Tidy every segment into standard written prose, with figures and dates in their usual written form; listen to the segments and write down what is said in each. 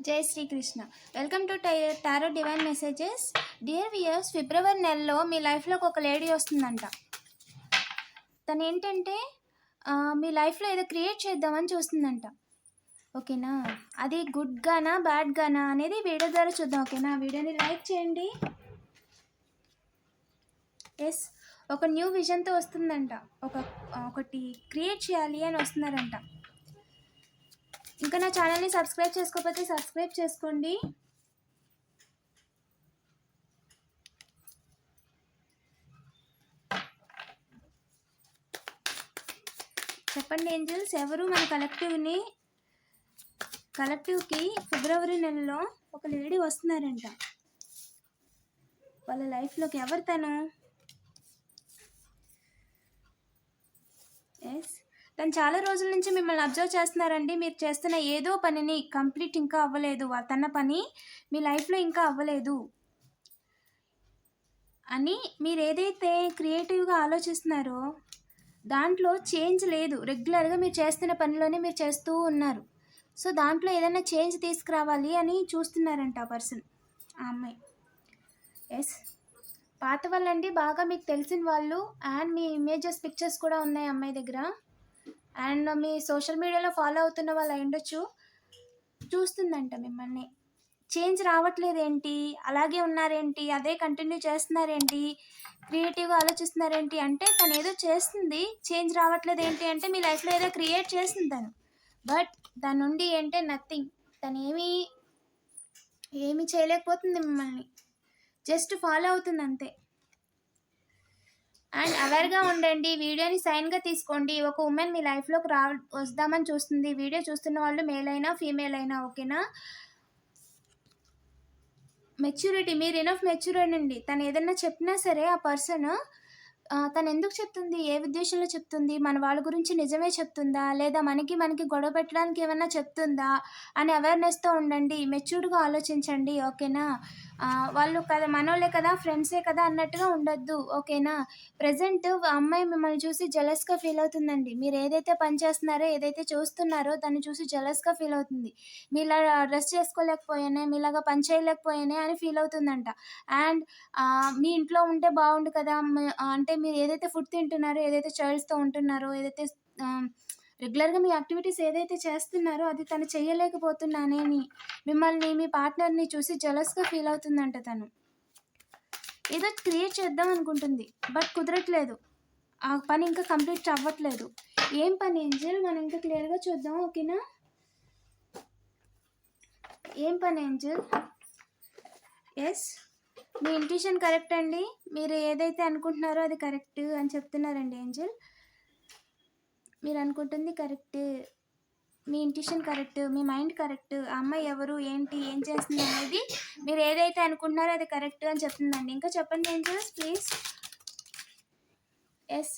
జై Srikrishna. Welcome to tarot divine messages. Dear viewers, ఫిబ్రవరి నెలలో మీ లైఫ్లోకి ఒక లేడీ వస్తుందంట. తను ఏంటంటే మీ లైఫ్లో ఏదో క్రియేట్ చేద్దామని చూస్తుందంట. ఓకేనా? అది గుడ్ గానా బ్యాడ్ గానా అనేది వీడియో ద్వారా చూద్దాం. ఓకేనా? వీడియోని లైక్ చేయండి. ఎస్, ఒక న్యూ విజన్తో వస్తుందంట. ఒకటి క్రియేట్ చేయాలి అని వస్తున్నారంట. ఇంకా నా ఛానల్ని సబ్స్క్రైబ్ చేసుకోకపోతే సబ్స్క్రైబ్ చేసుకోండి. చెప్పండి ఏంజల్స్, ఎవరు మన కలెక్టివ్కి ఫిబ్రవరి నెలలో ఒక లేడీ వస్తున్నారంట. వాళ్ళ లైఫ్లోకి ఎవరు తను? ఎస్, తను చాలా రోజుల నుంచి మిమ్మల్ని అబ్జర్వ్ చేస్తున్నారండి. మీరు చేస్తున్న ఏదో పనిని కంప్లీట్ ఇంకా అవ్వలేదు, తన పని మీ లైఫ్లో ఇంకా అవ్వలేదు అని మీరు ఏదైతే క్రియేటివ్గా ఆలోచిస్తున్నారో దాంట్లో చేంజ్ లేదు. రెగ్యులర్గా మీరు చేస్తున్న పనిలోనే మీరు చేస్తూ ఉన్నారు. సో దాంట్లో ఏదైనా చేంజ్ తీసుకురావాలి అని చూస్తున్నారంట ఆ పర్సన్, ఆ అమ్మాయి. ఎస్, పాత వాళ్ళండి, బాగా మీకు తెలిసిన వాళ్ళు. అండ్ మీ ఇమేజెస్ పిక్చర్స్ కూడా ఉన్నాయి అమ్మాయి దగ్గర. అండ్ మీ సోషల్ మీడియాలో ఫాలో అవుతున్న వాళ్ళు అయ్యుండొచ్చు. చూస్తుందంట మిమ్మల్ని. చేంజ్ రావట్లేదు ఏంటి, అలాగే ఉన్నారేంటి, అదే కంటిన్యూ చేస్తున్నారేంటి, క్రియేటివ్గా ఆలోచిస్తున్నారేంటి అంటే తను ఏదో చేస్తుంది, చేంజ్ రావట్లేదు ఏంటి అంటే మీ లైఫ్లో ఏదో క్రియేట్ చేస్తుంది తను. బట్ దాని నుండి ఏంటంటే నథింగ్. తను ఏమీ చేయలేకపోతుంది. మిమ్మల్ని జస్ట్ ఫాలో అవుతుంది అంతే. అండ్ అవేర్గా ఉండండి. వీడియోని సైన్గా తీసుకోండి. ఒక ఉమెన్ మీ లైఫ్లోకి వద్దామని చూస్తుంది. వీడియో చూస్తున్న వాళ్ళు మేల్ అయినా ఫీమేల్ అయినా. ఓకేనా? మెచ్యూరిటీ, మీరు ఎనఫ్ మెచ్యూర్ అండి. తను ఏదన్నా చెప్పినా సరే ఆ పర్సన్ తను ఎందుకు చెప్తుంది, ఏ ఉద్దేశంలో చెప్తుంది, మన వాళ్ళ గురించి నిజమే చెప్తుందా లేదా మనకి గొడవ పెట్టడానికి ఏమన్నా చెప్తుందా అని అవేర్నెస్తో ఉండండి. మెచ్యూర్డ్గా ఆలోచించండి. ఓకేనా? వాళ్ళు కదా మనోళ్ళే కదా, ఫ్రెండ్సే కదా అన్నట్టుగా ఉండొద్దు. ఓకేనా? ప్రజెంట్ అమ్మాయి మిమ్మల్ని చూసి జెలస్గా ఫీల్ అవుతుందండి. మీరు ఏదైతే పని చేస్తున్నారో, ఏదైతే చూస్తున్నారో దాన్ని చూసి జెలస్గా ఫీల్ అవుతుంది. మీలా డ్రెస్ చేసుకోలేకపోయానే, మీలాగా పని చేయలేకపోయానే అని ఫీల్ అవుతుందంట. అండ్ మీ ఇంట్లో ఉంటే బాగుండు కదా, అంటే మీరు ఏదైతే ఫుడ్ తింటున్నారో, ఏదైతే చైల్డ్స్తో ఉంటున్నారో, ఏదైతే రెగ్యులర్గా మీ యాక్టివిటీస్ ఏదైతే చేస్తున్నారో అది తను చేయలేకపోతున్నానని మిమ్మల్ని, మీ పార్ట్నర్ని చూసి జెలస్గా ఫీల్ అవుతుందంట. తను ఏదో క్రియేట్ చేద్దాం అనుకుంటుంది, బట్ కుదరట్లేదు. ఆ పని ఇంకా కంప్లీట్ అవ్వట్లేదు. ఏం పని ఏంజల్, మనం ఇంకా క్లియర్గా చూద్దాం. ఓకేనా? ఏం పని ఏంజల్? ఎస్, మీ ఇంట్యూషన్ కరెక్ట్ అండి. మీరు ఏదైతే అనుకుంటున్నారో అది కరెక్ట్ అని చెప్తున్నారండి ఏంజల్. మీరు అనుకుంటుంది కరెక్ట్, మీ ఇంట్యూషన్ కరెక్ట్, మీ మైండ్ కరెక్ట్. ఆ అమ్మాయి ఎవరు, ఏంటి, ఏం చేస్తుంది అనేది మీరు ఏదైతే అనుకుంటున్నారో అది కరెక్ట్ అని చెప్తుందండి. ఇంకా చెప్పండి ఏంజల్స్ ప్లీజ్. ఎస్,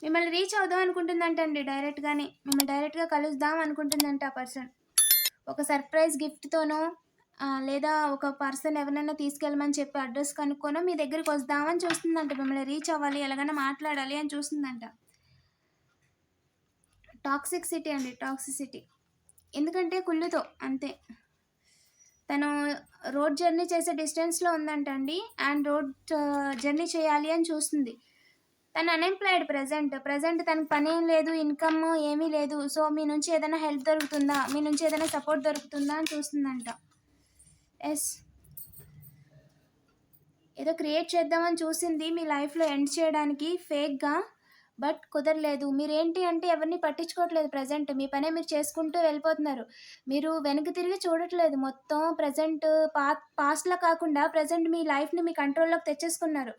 మిమ్మల్ని రీచ్ అవుదాం అనుకుంటుందంటండి. డైరెక్ట్గానే మిమ్మల్ని డైరెక్ట్గా కలుద్దాం అనుకుంటుందంట ఆ పర్సన్. ఒక సర్ప్రైజ్ గిఫ్ట్తోనో లేదా ఒక పర్సన్ ఎవరైనా తీసుకెళ్ళమని చెప్పి అడ్రస్ కనుక్కోనో మీ దగ్గరికి వద్దామని చూస్తుందంట. మిమ్మల్ని రీచ్ అవ్వాలి, ఎలాగైనా మాట్లాడాలి అని చూస్తుందంట. టాక్సిసిటీ అండి, టాక్సిసిటీ. ఎందుకంటే కుళ్ళుతో అంతే. తను రోడ్ జర్నీ చేసే డిస్టెన్స్లో ఉందంట అండి. అండ్ రోడ్ జర్నీ చేయాలి అని చూస్తుంది. తను అన్ఎంప్లాయిడ్ ప్రజెంట్ తనకు పని ఏం లేదు, ఇన్కమ్ ఏమీ లేదు. సో మీ నుంచి ఏదైనా హెల్ప్ దొరుకుతుందా, మీ నుంచి ఏదైనా సపోర్ట్ దొరుకుతుందా అని చూస్తుందంట. ఎస్, ఏదో క్రియేట్ చేద్దామని చూసింది మీ లైఫ్లో ఎండ్ చేయడానికి ఫేక్గా, బట్ కుదరలేదు. మీరేంటి అంటే ఎవరిని పట్టించుకోవట్లేదు. ప్రజెంట్ మీ పనే మీరు చేసుకుంటూ వెళ్ళిపోతున్నారు. మీరు వెనక్కి తిరిగి చూడట్లేదు. మొత్తం ప్రజెంట్ పాస్ట్లా కాకుండా ప్రజెంట్ మీ లైఫ్ని మీ కంట్రోల్లోకి తెచ్చేసుకున్నారు.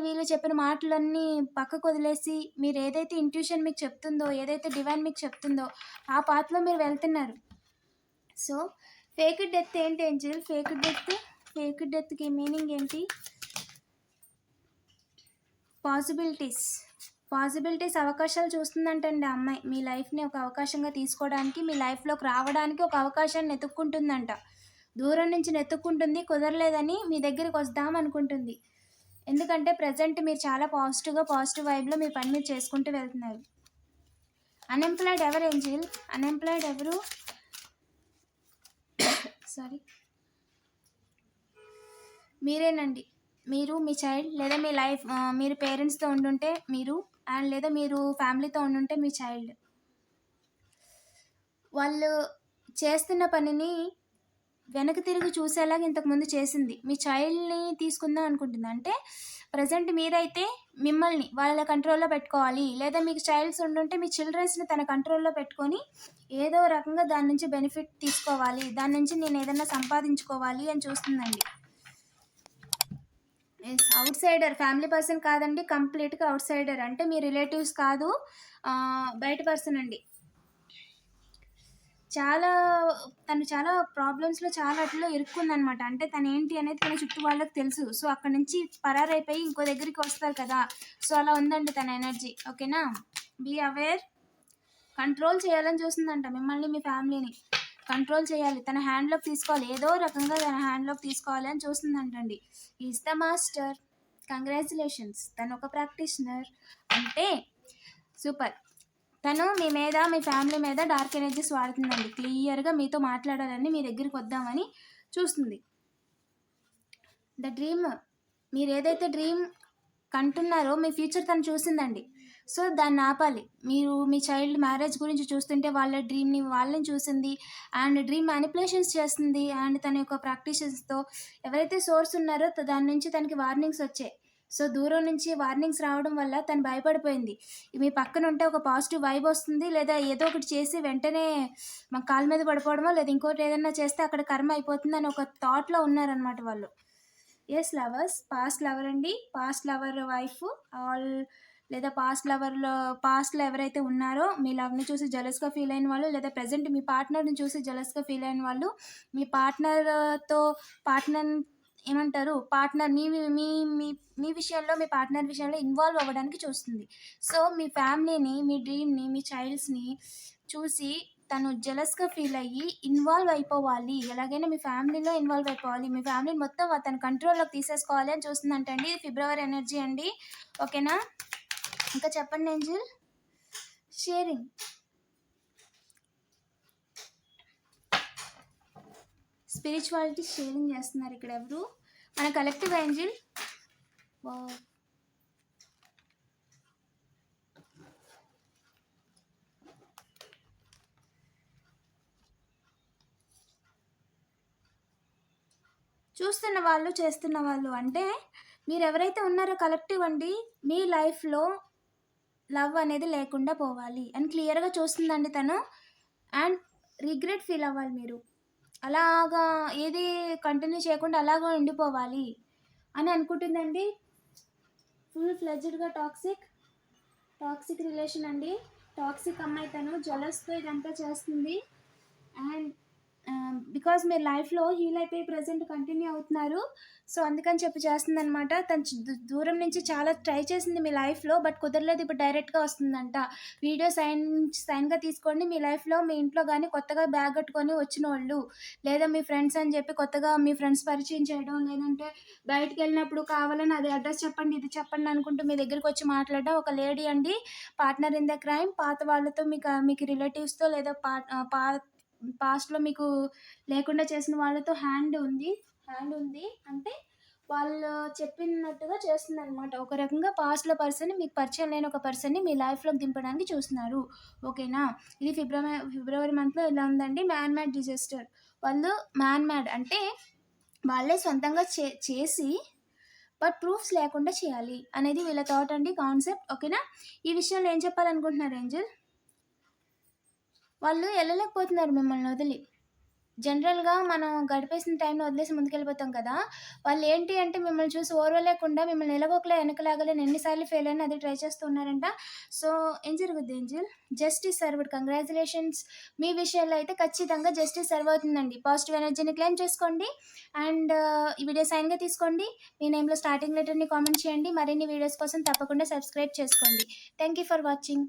వీళ్ళు చెప్పిన మాటలన్నీ పక్కకు వదిలేసి మీరు ఏదైతే ఇంట్యూషన్ మీకు చెప్తుందో, ఏదైతే డివైన్ మీకు చెప్తుందో ఆ పాత్లో మీరు వెళ్తున్నారు. సో ఫేక్ డెత్ ఏంటి ఏంజల్? ఫేక్ డెత్కి మీనింగ్ ఏంటి? పాసిబిలిటీస్ అవకాశాలు చూస్తుందంటండి ఆ అమ్మాయి. మీ లైఫ్ని ఒక అవకాశంగా తీసుకోవడానికి, మీ లైఫ్లోకి రావడానికి ఒక అవకాశాన్ని వెతుక్కుంటుందంట. దూరం నుంచి వెతుక్కుంటుంది, కుదరలేదని మీ దగ్గరికి వద్దాం అనుకుంటుంది. ఎందుకంటే ప్రజెంట్ మీరు చాలా పాజిటివ్ వైబ్లో మీ పని మీరు చేసుకుంటూ వెళ్తున్నారు. అన్ఎంప్లాయిడ్ ఎవరు ఏంజిల్? అన్ఎంప్లాయిడ్ ఎవరు? సారీ. మీరేనండి. మీరు, మీ చైల్డ్ లేదా మీ లైఫ్ మీరు పేరెంట్స్‌తో ఉండుంటే మీరు అండ్ లేదా మీరు ఫ్యామిలీతో ఉండుంటే మీ చైల్డ్. వాళ్ళు చేస్తున్న పనిని వెనక్కి తిరిగి చూసేలాగా ఇంతకుముందు చేసింది. మీ చైల్డ్‌ని తీసుకుందాం అనుకుంటుంది. అంటే ప్రెజెంట్ మీరైతే మిమ్మల్ని వాళ్ళ కంట్రోల్‌లో పెట్టుకోవాలి. లేదా మీకు చైల్డ్స్ ఉండుంటే మీ చిల్డ్రన్స్‌ని తన కంట్రోల్‌లో పెట్టుకొని ఏదో రకంగా దాని నుంచి బెనిఫిట్ తీసుకోవాలి. దాని నుంచి నేను ఏదన్నా సంపాదించుకోవాలి అని చూస్తుందండి. యెస్. ఔట్‌సైడర్ ఫ్యామిలీ పర్సన్ కాదండి. కంప్లీట్‌గా ఔట్‌సైడర్. అంటే మీ రిలేటివ్స్ కాదు. బయట పర్సన్ అండి. చాలా తను చాలా ప్రాబ్లమ్స్‌లో చాలా ఆటిల్లో ఇరుక్కుందనమాట. అంటే తనేంటి అనేది తన చుట్టూ వాళ్ళకి తెలుసు. సో, అక్కడి నుంచి పరారైపోయి ఇంకో దగ్గరికి వస్తారు కదా! సో, అలా ఉందండి తన ఎనర్జీ. ఓకేనా? Be aware. కంట్రోల్ చేయాలని చూస్తుందంట మిమ్మల్ని, మీ ఫ్యామిలీని. కంట్రోల్ చేయాలి. తన హ్యాండ్‌లోకి తీసుకోవాలి. ఏదో రకంగా తన హ్యాండ్‌లోకి తీసుకోవాలి అని చూస్తుందంటండి. Is the master. కంగ్రాచ్యులేషన్స్. తనొక ప్రాక్టీషనర్. అంటే సూపర్. తను మీ మీద, మీ ఫ్యామిలీ మీద డార్క్ ఎనర్జీస్ వాడుతుందండి. క్లియర్‌గా మీతో మాట్లాడాలని, మీ దగ్గరికొద్దామని చూస్తుంది. ద డ్రీమ్ మీరేదైతే డ్రీమ్ కంటున్నారో మీ ఫ్యూచర్ తను చూసిందండి. సో, దాన్ని ఆపాలి. మీరు మీ చైల్డ్ మ్యారేజ్ గురించి చూస్తుంటే వాళ్ళ డ్రీమ్‌ని వాళ్ళని చూసింది. అండ్ డ్రీమ్ మ్యానిపులేషన్స్ చేస్తుంది. అండ్ తన యొక్క ప్రాక్టీషన్స్‌తో ఎవరైతే సోర్స్ ఉన్నారో దాని నుంచి తనకి వార్నింగ్స్ వచ్చాయి. సో, దూరం నుంచి వార్నింగ్స్ రావడం వల్ల తను భయపడిపోయింది. మీ పక్కన ఉంటే ఒక పాజిటివ్ వైబ్ వస్తుంది. లేదా ఏదో ఒకటి చేసి వెంటనే మా కాళ్ళ మీద పడిపోవడమో, లేదా ఇంకోటి ఏదన్నా చేస్తే అక్కడ కర్మ అయిపోతుందని ఒక థాట్‌లో ఉన్నారనమాట వాళ్ళు. Yes lovers. పాస్ట్ లవర్ అండి. పాస్ట్ లవర్ వైఫ్ ఆల్ లేదా పాస్ట్‌లో ఎవరైతే ఉన్నారో మీ లవ్‌ని చూసి జెలస్‌గా ఫీల్ అయిన వాళ్ళు, లేదా ప్రెజెంట్ మీ పార్ట్నర్‌ని చూసి జెలస్‌గా ఫీల్ అయిన వాళ్ళు, మీ పార్ట్నర్ ఏమంటారు? పార్ట్నర్ మీ మీ మీ మీ విషయంలో, మీ పార్ట్నర్ విషయంలో ఇన్వాల్వ్ అవ్వడానికి చూస్తుంది. సో, మీ ఫ్యామిలీని, మీ డ్రీమ్‌ని, మీ చైల్డ్స్‌ని చూసి తను జెలస్‌గా ఫీల్ అయ్యి ఇన్వాల్వ్ అయిపోవాలి. ఎలాగైనా మీ ఫ్యామిలీలో ఇన్వాల్వ్ అయిపోవాలి. మీ ఫ్యామిలీని మొత్తం తన కంట్రోల్‌లోకి తీసేసుకోవాలి అని చూస్తుందంటండి. ఇది ఫిబ్రవరి ఎనర్జీ అండి. ఓకేనా? ఇంకా చెప్పండి ఏంజిల్. షేరింగ్. స్పిరిచువాలిటీ షేరింగ్ చేస్తున్నారు ఇక్కడ ఎవరు? మన కలెక్టివ్ ఏంజిల్. వావ్! చూస్తున్న వాళ్ళు, చేస్తున్న వాళ్ళు అంటే మీరెవరైతే ఉన్నారో కలెక్టివ్ అండి, మీ లైఫ్‌లో లవ్ అనేది లేకుండా పోవాలి అని క్లియర్‌గా చూస్తుందండి తను. అండ్ రిగ్రెట్ ఫీల్ అవ్వాలి మీరు. అలాగా ఏది కంటిన్యూ చేయకుండా అలాగా ఉండిపోవాలి అని అనుకుంటుందండి. ఫుల్ ఫ్లెడ్జ్డ్‌గా టాక్సిక్ రిలేషన్ అండి. టాక్సిక్ అమ్మాయి తను జెలస్‌తో ఇదంతా చేస్తుంది. అండ్ బికాజ్ మీరు లైఫ్‌లో హీల్ అయిపోయి ప్రెజెంట్ కంటిన్యూ అవుతున్నారు. సో, అందుకని చెప్పి చేస్తుందనమాట. తను దూరం నుంచి చాలా ట్రై చేసింది మీ లైఫ్‌లో. బట్ కుదరలేదు. ఇప్పుడు డైరెక్ట్‌గా వస్తుందంట. వీడియో సైన్‌గా తీసుకోండి. మీ లైఫ్‌లో మీ ఇంట్లో గానీ కొత్తగా బ్యాగ్ కట్టుకొని వచ్చినోళ్ళు, లేదా మీ ఫ్రెండ్స్ అని చెప్పి కొత్తగా మీ ఫ్రెండ్స్ పరిచయం చేయడం, లేదంటే బయటికెళ్ళినప్పుడు కావాలని అది అడ్రస్ చెప్పండి, ఇది చెప్పండి అనుకుంటూ మీ దగ్గరికొచ్చి మాట్లాడడం ఒక లేడీ అండి. Partner in the crime. పాత వాళ్ళతో మీకు రిలేటివ్స్‌తో లేదా పాస్ట్‌లో మీకు లేకుండా చేసిన వాళ్ళతో హ్యాండ్ ఉంది. అంటే వాళ్ళు చెప్పినట్టుగా చేస్తుందనమాట. ఒక రకంగా పాస్ట్‌లో పర్సన్ మీకు పరిచయం లేని ఒక పర్సన్‌ని మీ లైఫ్‌లోకి దింపడానికి చూస్తున్నారు. ఓకేనా? ఇది ఫిబ్రవరి మంత్‌లో ఇలా ఉందండి. Man made disaster. వాళ్ళు మ్యాన్ మేడ్ అంటే వాళ్ళే సొంతంగా చేసి బట్ ప్రూఫ్స్ లేకుండా చేయాలి అనేది వీళ్ళ థాట్ అండి, కాన్సెప్ట్. ఓకేనా? ఈ విషయంలో ఏం చెప్పాలనుకుంటున్నారు ఏంజెల్? వాళ్ళు ఎళ్ళలేకపోతున్నారు మిమ్మల్ని వదిలి. జనరల్‌గా మనం గడిపేసిన టైంని వదిలేసి ముందుకెళ్ళిపోతాం కదా! వాళ్ళేంటి అంటే మిమ్మల్ని చూసి ఓర్వలేకుండా మిమ్మల్ని ఎలాగోకలా వెనక్కి లాగాలని ఎన్ని సార్లు ఫెయిల్ అయినా అదే ట్రై చేస్తూ ఉన్నారంట. సో, ఏం జరుగుద్ది ఏంజిల్? Justice served. కంగ్రాచ్యులేషన్స్. మీ విషయంలో అయితే ఖచ్చితంగా జస్టిస్ సర్వ్ అవుతుందండి. పాజిటివ్ ఎనర్జీని క్లెయిమ్ చేసుకోండి. అండ్ ఈ వీడియో సైన్‌గా తీసుకోండి. మీ నేమ్‌లో స్టార్టింగ్ లెటర్‌ని కామెంట్ చేయండి. మరిన్ని వీడియోస్ కోసం తప్పకుండా సబ్స్క్రైబ్ చేసుకోండి. Thank you for watching.